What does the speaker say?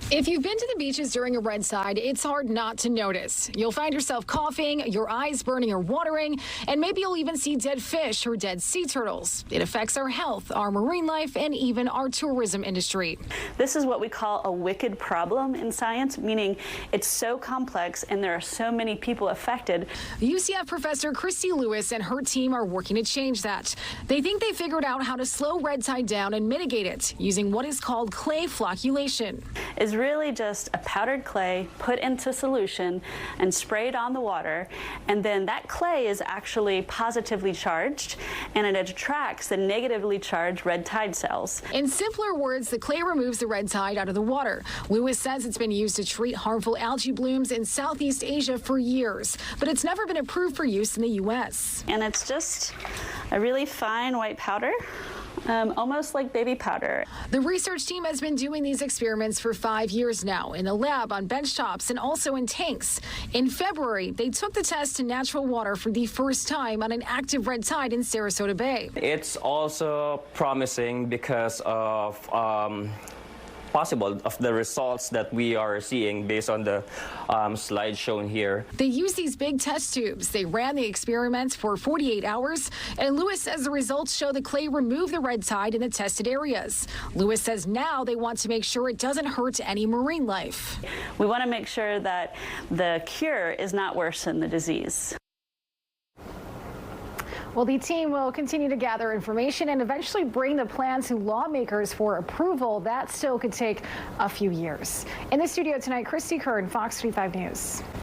If you've been to the beaches during a red tide, it's hard not to notice. You'll find yourself coughing, your eyes burning or watering, and maybe you'll even see dead fish or dead sea turtles. It affects our health, our marine life, and even our tourism industry. This is what we call a wicked problem in science, meaning it's so complex and there are so many people affected. UCF professor Christy Lewis and her team are working to change that. They think they figured out how to slow red tide down and mitigate it using what is called clay flocculation. Is really just a powdered clay put into solution and sprayed on the water, and then that clay is actually positively charged and it attracts the negatively charged red tide cells. In simpler words, the clay removes the red tide out of the water. Lewis says it's been used to treat harmful algae blooms in Southeast Asia for years, but it's never been approved for use in the U.S. And it's just a really fine white powder. Almost like baby powder. The research team has been doing these experiments for 5 years now in the lab, on benchtops, and also in tanks. In February, they took the test to natural water for the first time on an active red tide in Sarasota Bay. It's also promising because of possible of the results that we are seeing based on the slide shown here. They used these big test tubes. They ran the experiments for 48 hours, and Lewis says the results show the clay removed the red tide in the tested areas. Lewis says now they want to make sure it doesn't hurt any marine life. We want to make sure that the cure is not worse than the disease. Well, the team will continue to gather information and eventually bring the plan to lawmakers for approval. That still could take a few years. In the studio tonight, Christy Kern, Fox 35 News.